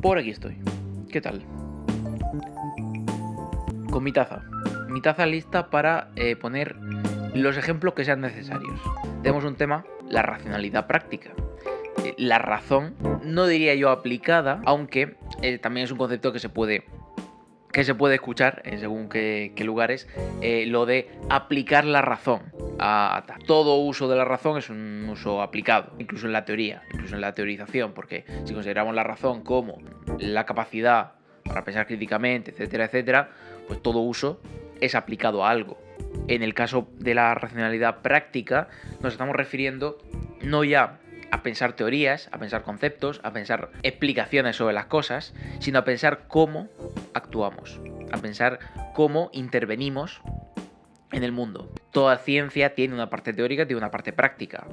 Por aquí estoy. ¿Qué tal? Con mi taza. Mi taza lista para poner los ejemplos que sean necesarios. Tenemos un tema, la racionalidad práctica. La razón, no diría yo aplicada, aunque también es un concepto que se puede escuchar en según qué lugares, lo de aplicar la razón a tal. Todo uso de la razón es un uso aplicado, incluso en la teoría, incluso en la teorización, porque si consideramos la razón como la capacidad para pensar críticamente, etcétera, etcétera, pues todo uso es aplicado a algo. En el caso de la racionalidad práctica, nos estamos refiriendo no ya a pensar teorías, a pensar conceptos, a pensar explicaciones sobre las cosas, sino a pensar cómo actuamos, a pensar cómo intervenimos en el mundo. Toda ciencia tiene una parte teórica, tiene una parte práctica.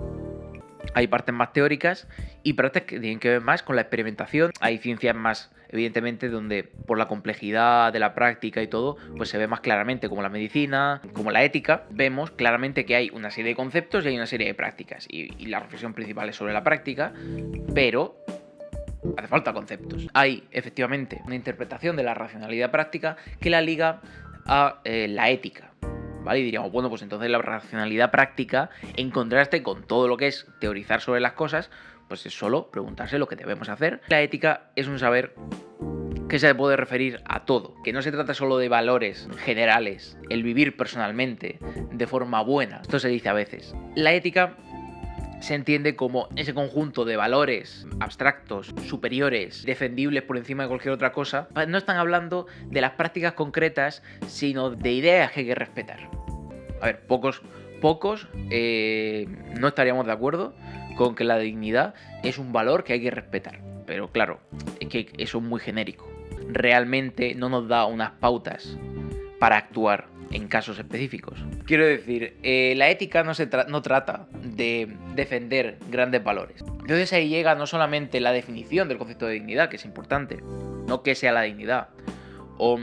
Hay partes más teóricas y partes que tienen que ver más con la experimentación. Hay ciencias más, evidentemente, donde por la complejidad de la práctica y todo, pues se ve más claramente, como la medicina, como la ética. Vemos claramente que hay una serie de conceptos y hay una serie de prácticas. Y la reflexión principal es sobre la práctica, pero hace falta conceptos. Hay, efectivamente, una interpretación de la racionalidad práctica que la liga a la ética. ¿Vale? Y diríamos, bueno, pues entonces la racionalidad práctica, en contraste con todo lo que es teorizar sobre las cosas, pues es solo preguntarse lo que debemos hacer. La ética es un saber que se puede referir a todo, que no se trata solo de valores generales, el vivir personalmente de forma buena. Esto se dice a veces. La ética se entiende como ese conjunto de valores abstractos, superiores, defendibles por encima de cualquier otra cosa. No están hablando de las prácticas concretas, sino de ideas que hay que respetar. A ver, pocos no estaríamos de acuerdo con que la dignidad es un valor que hay que respetar. Pero claro, es que eso es muy genérico. Realmente no nos da unas pautas para actuar en casos específicos. Quiero decir, la ética no trata de defender grandes valores. Entonces ahí llega no solamente la definición del concepto de dignidad, que es importante, no qué sea la dignidad, o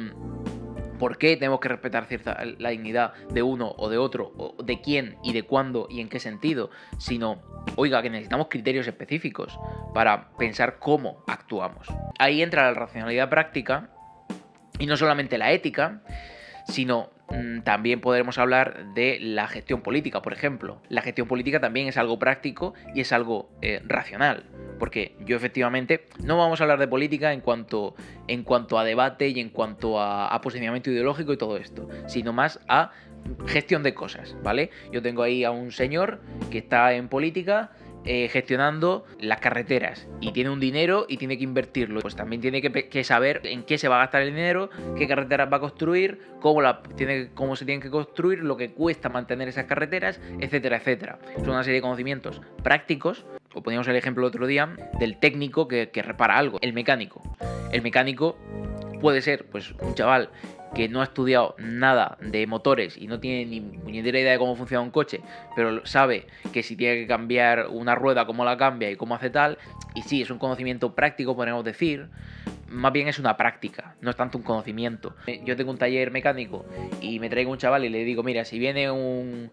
por qué tenemos que respetar la dignidad de uno o de otro, o de quién y de cuándo y en qué sentido, sino, oiga, que necesitamos criterios específicos para pensar cómo actuamos. Ahí entra la racionalidad práctica y no solamente la ética, sino también podremos hablar de la gestión política, por ejemplo. La gestión política también es algo práctico y es algo racional, porque yo efectivamente no vamos a hablar de política en cuanto a debate y en cuanto a posicionamiento ideológico y todo esto, sino más a gestión de cosas, ¿vale? Yo tengo ahí a un señor que está en política gestionando las carreteras y tiene un dinero y tiene que invertirlo, pues también tiene que saber en qué se va a gastar el dinero, qué carreteras va a construir, cómo se tienen que construir, lo que cuesta mantener esas carreteras, etcétera, etcétera. Son una serie de conocimientos prácticos. O poníamos el ejemplo el otro día del técnico que repara algo, el mecánico. El mecánico puede ser pues un chaval que no ha estudiado nada de motores y no tiene ni puñetera idea de cómo funciona un coche, pero sabe que si tiene que cambiar una rueda, cómo la cambia y cómo hace tal, y sí, es un conocimiento práctico, podemos decir, más bien es una práctica, no es tanto un conocimiento. Yo tengo un taller mecánico y me traigo un chaval y le digo, mira, si viene un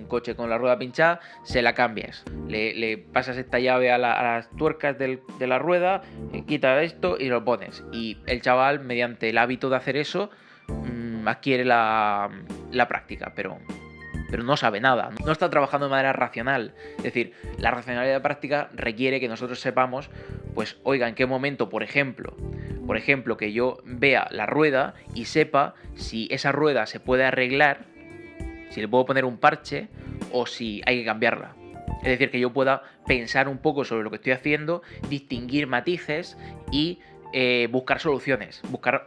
coche con la rueda pinchada, se la cambias. Le pasas esta llave a las tuercas de la rueda, quita esto y lo pones. Y el chaval, mediante el hábito de hacer eso, adquiere la práctica, pero no sabe nada, no está trabajando de manera racional. Es decir, la racionalidad práctica requiere que nosotros sepamos, pues, oiga, en qué momento, por ejemplo, que yo vea la rueda y sepa si esa rueda se puede arreglar, si le puedo poner un parche o si hay que cambiarla. Es decir, que yo pueda pensar un poco sobre lo que estoy haciendo, distinguir matices y buscar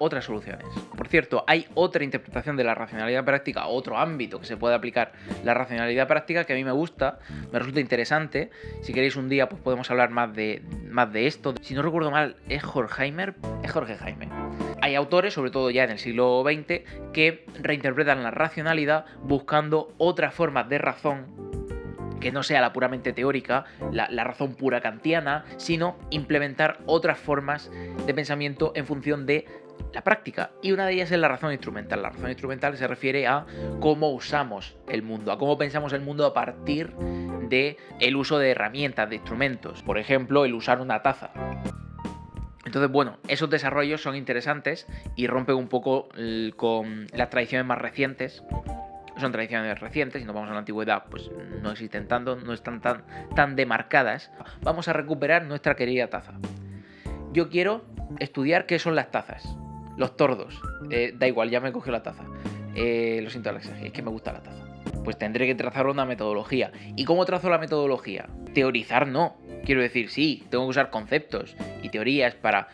otras soluciones. Por cierto, hay otra interpretación de la racionalidad práctica, otro ámbito que se puede aplicar la racionalidad práctica que a mí me gusta, me resulta interesante. Si queréis un día pues podemos hablar más de esto. Si no recuerdo mal, es Horkheimer. Hay autores, sobre todo ya en el siglo XX, que reinterpretan la racionalidad buscando otras formas de razón que no sea la puramente teórica, la razón pura kantiana, sino implementar otras formas de pensamiento en función de la práctica. Y una de ellas es la razón instrumental. La razón instrumental se refiere a cómo usamos el mundo, a cómo pensamos el mundo a partir del uso de herramientas, de instrumentos. Por ejemplo, el usar una taza. Entonces, bueno, esos desarrollos son interesantes y rompen un poco con las tradiciones más recientes. Son tradiciones recientes, si nos vamos a la antigüedad, pues no existen tanto, no están tan demarcadas. Vamos a recuperar nuestra querida taza. Yo quiero estudiar qué son las tazas, los tordos. Da igual, ya me cogió la taza. Lo siento, Alexa, es que me gusta la taza. Pues tendré que trazar una metodología. ¿Y cómo trazo la metodología? Teorizar no. Quiero decir, sí, tengo que usar conceptos y teorías para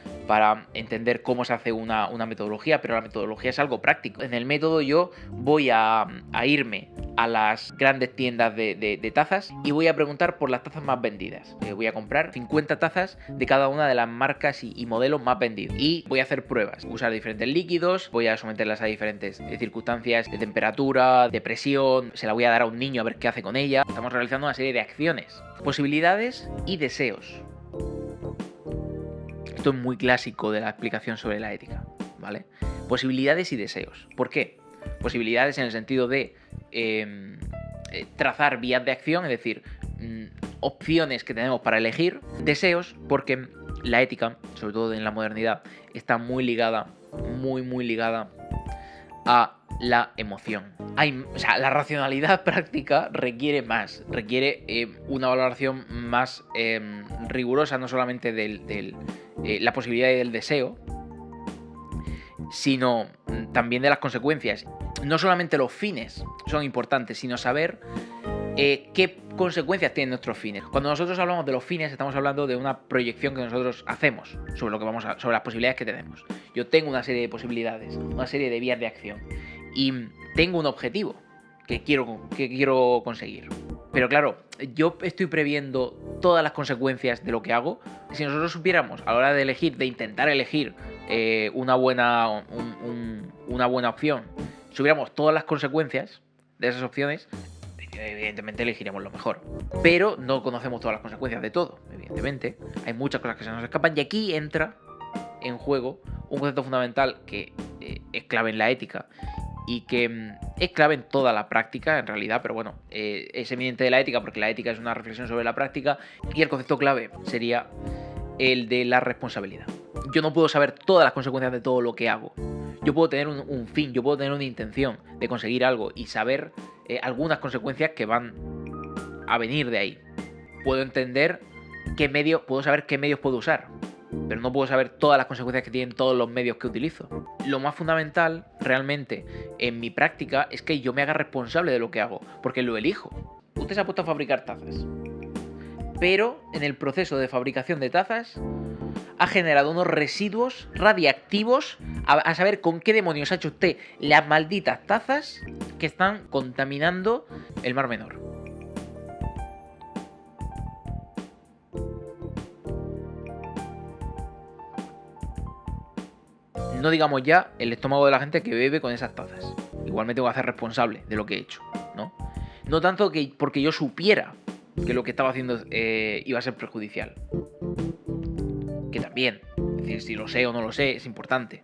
entender cómo se hace una metodología, pero la metodología es algo práctico. En el método yo voy a irme a las grandes tiendas de tazas y voy a preguntar por las tazas más vendidas. Voy a comprar 50 tazas de cada una de las marcas y modelos más vendidos. Y voy a hacer pruebas, usar diferentes líquidos, voy a someterlas a diferentes circunstancias de temperatura, de presión, se la voy a dar a un niño a ver qué hace con ella. Estamos realizando una serie de acciones, posibilidades y deseos. Esto es muy clásico de la explicación sobre la ética, ¿vale? Posibilidades y deseos. ¿Por qué? Posibilidades en el sentido de trazar vías de acción, es decir, opciones que tenemos para elegir. Deseos, porque la ética, sobre todo en la modernidad, está muy ligada, muy ligada a la emoción. La racionalidad práctica requiere una valoración más rigurosa, no solamente de la posibilidad y del deseo, sino también de las consecuencias. No solamente los fines son importantes, sino saber qué consecuencias tienen nuestros fines. Cuando nosotros hablamos de los fines, estamos hablando de una proyección que nosotros hacemos sobre sobre las posibilidades que tenemos. Yo tengo una serie de posibilidades, una serie de vías de acción y tengo un objetivo que quiero conseguir. Pero claro, yo estoy previendo todas las consecuencias de lo que hago. Si nosotros supiéramos a la hora de elegir, de intentar elegir una buena opción, supiéramos todas las consecuencias de esas opciones, evidentemente elegiremos lo mejor. Pero no conocemos todas las consecuencias de todo, evidentemente. Hay muchas cosas que se nos escapan y aquí entra en juego un concepto fundamental que es clave en la ética y que es clave en toda la práctica en realidad, pero bueno, es eminente de la ética porque la ética es una reflexión sobre la práctica y el concepto clave sería el de la responsabilidad. Yo no puedo saber todas las consecuencias de todo lo que hago. Yo puedo tener un fin, yo puedo tener una intención de conseguir algo y saber algunas consecuencias que van a venir de ahí. Puedo entender puedo saber qué medios puedo usar, pero no puedo saber todas las consecuencias que tienen todos los medios que utilizo. Lo más fundamental realmente en mi práctica es que yo me haga responsable de lo que hago, porque lo elijo. Usted se ha puesto a fabricar tazas, pero en el proceso de fabricación de tazas ha generado unos residuos radiactivos, a saber con qué demonios ha hecho usted las malditas tazas que están contaminando el Mar Menor. No digamos ya el estómago de la gente que bebe con esas tazas. Igual me tengo que hacer responsable de lo que he hecho, ¿no? No tanto porque yo supiera que lo que estaba haciendo iba a ser perjudicial. Que también, es decir, si lo sé o no lo sé, es importante.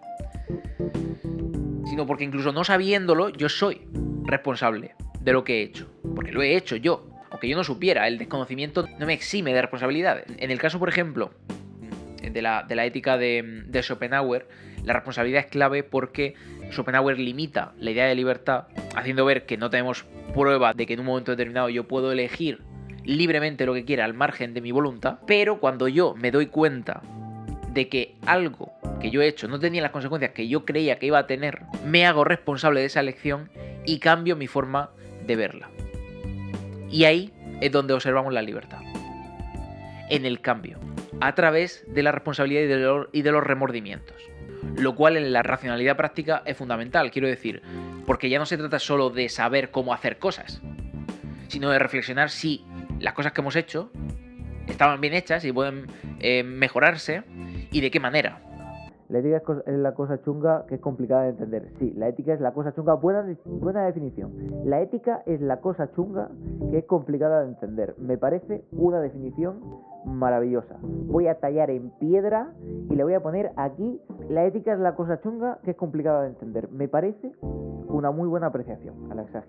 Sino porque incluso no sabiéndolo, yo soy responsable de lo que he hecho. Porque lo he hecho yo. Aunque yo no supiera, el desconocimiento no me exime de responsabilidades. En el caso, por ejemplo, de la ética de Schopenhauer, la responsabilidad es clave porque Schopenhauer limita la idea de libertad, haciendo ver que no tenemos prueba de que en un momento determinado yo puedo elegir libremente lo que quiera al margen de mi voluntad, pero cuando yo me doy cuenta de que algo que yo he hecho no tenía las consecuencias que yo creía que iba a tener, me hago responsable de esa elección y cambio mi forma de verla. Y ahí es donde observamos la libertad. En el cambio, a través de la responsabilidad y de los remordimientos. Lo cual en la racionalidad práctica es fundamental, quiero decir, porque ya no se trata solo de saber cómo hacer cosas, sino de reflexionar si las cosas que hemos hecho estaban bien hechas y pueden mejorarse y de qué manera. La ética es la cosa chunga que es complicada de entender. Sí, la ética es la cosa chunga. Buena definición. La ética es la cosa chunga que es complicada de entender. Me parece una definición maravillosa. Voy a tallar en piedra y le voy a poner aquí: la ética es la cosa chunga que es complicada de entender. Me parece una muy buena apreciación, Alexa.